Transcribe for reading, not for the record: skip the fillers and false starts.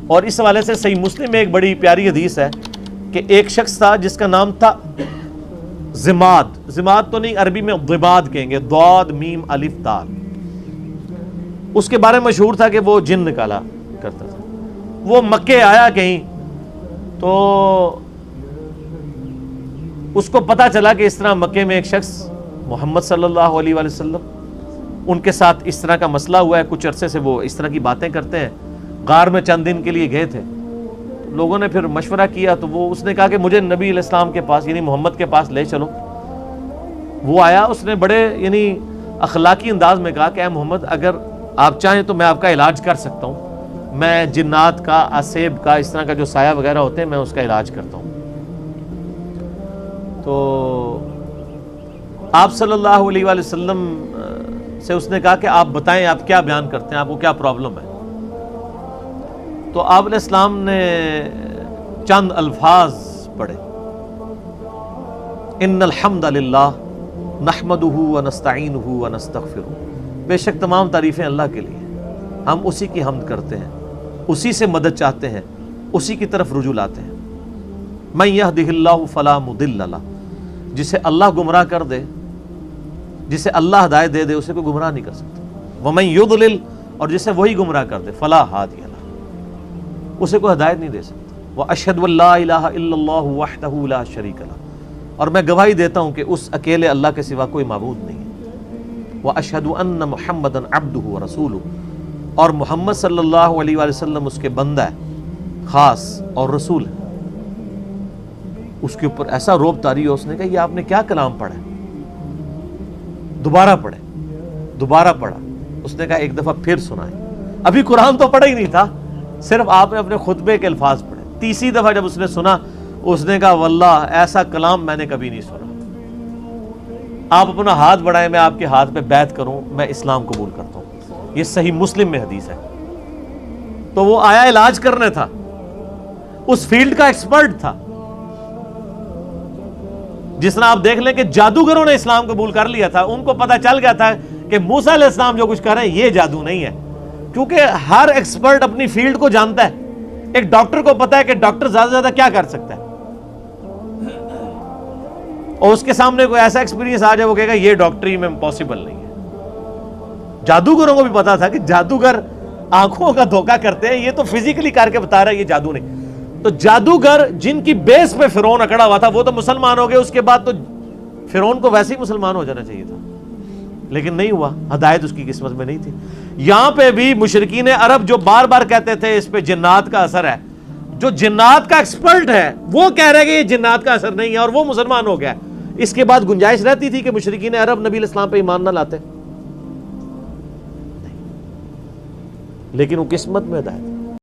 اور اس حوالے سے صحیح مسلم میں ایک بڑی پیاری حدیث ہے کہ ایک شخص تھا جس کا نام تھا ضماد. ضماد تو نہیں، عربی میں ضباد کہیں گے، ضاد میم الف دال. اس کے بارے میں مشہور تھا کہ وہ جن نکالا کرتا تھا. وہ مکے آیا کہیں تو اس کو پتا چلا کہ اس طرح مکے میں ایک شخص محمد صلی اللہ علیہ وآلہ وسلم ان کے ساتھ اس طرح کا مسئلہ ہوا ہے. کچھ عرصے سے وہ اس طرح کی باتیں کرتے ہیں. غار میں چند دن کے لیے گئے تھے. لوگوں نے پھر مشورہ کیا تو اس نے کہا کہ مجھے نبی علیہ السلام کے پاس یعنی محمد کے پاس لے چلو. وہ آیا، اس نے بڑے یعنی اخلاقی انداز میں کہا کہ اے محمد، اگر آپ چاہیں تو میں آپ کا علاج کر سکتا ہوں. میں جنات کا، اسیب کا، اس طرح کا جو سایہ وغیرہ ہوتے ہیں میں اس کا علاج کرتا ہوں. تو آپ صلی اللہ علیہ وآلہ وسلم سے اس نے کہا کہ آپ بتائیں آپ کیا بیان کرتے ہیں، آپ کو کیا پرابلم ہے. تو آپ علیہ السلام نے چند الفاظ پڑھے، ان الحمد للہ نحمدہ ونستعینہ ونستغفرہ. بے شک تمام تعریفیں اللہ کے لیے، ہم اسی کی حمد کرتے ہیں، اسی سے مدد چاہتے ہیں، اسی کی طرف رجوع لاتے ہیں. من یہدہ اللہ فلا مضل لہ، جسے اللہ گمراہ کر دے، جسے اللہ ہدایت دے دے، اسے کوئی گمراہ نہیں کر سکتا. ومن یضلل، اور جسے وہی گمراہ کر دے، فلا ہادی لہ، اسے کوئی ہدایت نہیں دے سکتا. واشہد ان لا الہ الا اللہ وحدہ لا شریک لہ، اور میں گواہی دیتا ہوں کہ اس اکیلے اللہ کے سوا کوئی معبود نہیں ہے. واشہد ان محمدا عبدہ ورسولہ، اور محمد صلی اللہ علیہ وآلہ وسلم اس کے بندہ ہے خاص اور رسول ہے. اس کے اوپر ایسا روب طاری ہو، اس نے کہا یہ آپ نے کیا کلام پڑھا ہے؟ دوبارہ پڑھے، دوبارہ پڑھا. اس نے کہا ایک دفعہ پھر سنائیں. ابھی قرآن تو پڑھا ہی نہیں تھا، صرف آپ نے اپنے خطبے کے الفاظ پڑھے. تیسری دفعہ جب اس نے سنا، اس نے کہا واللہ ایسا کلام میں نے کبھی نہیں سنا. آپ اپنا ہاتھ بڑھائیں، میں آپ کے ہاتھ پہ بیعت کروں، میں اسلام قبول کرتا ہوں. یہ صحیح مسلم میں حدیث ہے. تو وہ آیا علاج کرنے تھا، اس فیلڈ کا ایکسپرٹ تھا. جس طرح آپ دیکھ لیں کہ جادوگروں نے اسلام قبول کر لیا تھا، ان کو پتہ چل گیا تھا کہ موسیٰ علیہ السلام جو کچھ کر رہے ہیں یہ جادو نہیں ہے، کیونکہ ہر ایکسپرٹ اپنی فیلڈ کو جانتا ہے. ایک ڈاکٹر کو پتا ہے کہ ڈاکٹر زیادہ سے زیادہ کیا کر سکتا ہے، اور اس کے سامنے کوئی ایسا ایکسپیرینس آ جائے وہ کہے گا یہ ڈاکٹری میں پاسبل نہیں ہے. جادوگروں کو بھی پتا تھا کہ جادوگر آنکھوں کا دھوکہ کرتے ہیں، یہ تو فزیکلی کر کے بتا رہا ہے، یہ جادو نہیں. تو جادوگر جن کی بیس پہ فرعون اکڑا ہوا تھا وہ تو مسلمان ہو گئے. اس کے بعد تو فرعون کو ویسے ہی مسلمان ہو جانا چاہیے تھا، لیکن نہیں ہوا، ہدایت اس کی قسمت میں نہیں تھی. یہاں پہ بھی مشرکین عرب جو بار بار کہتے تھے اس پہ جنات کا اثر ہے، جو جنات کا ایکسپرٹ ہے وہ کہہ رہے کہ یہ جنات کا اثر نہیں ہے، اور وہ مسلمان ہو گیا. اس کے بعد گنجائش رہتی تھی کہ مشرکین عرب نبی علیہ السلام پہ ایمان نہ لاتے، لیکن وہ قسمت میں ہدایت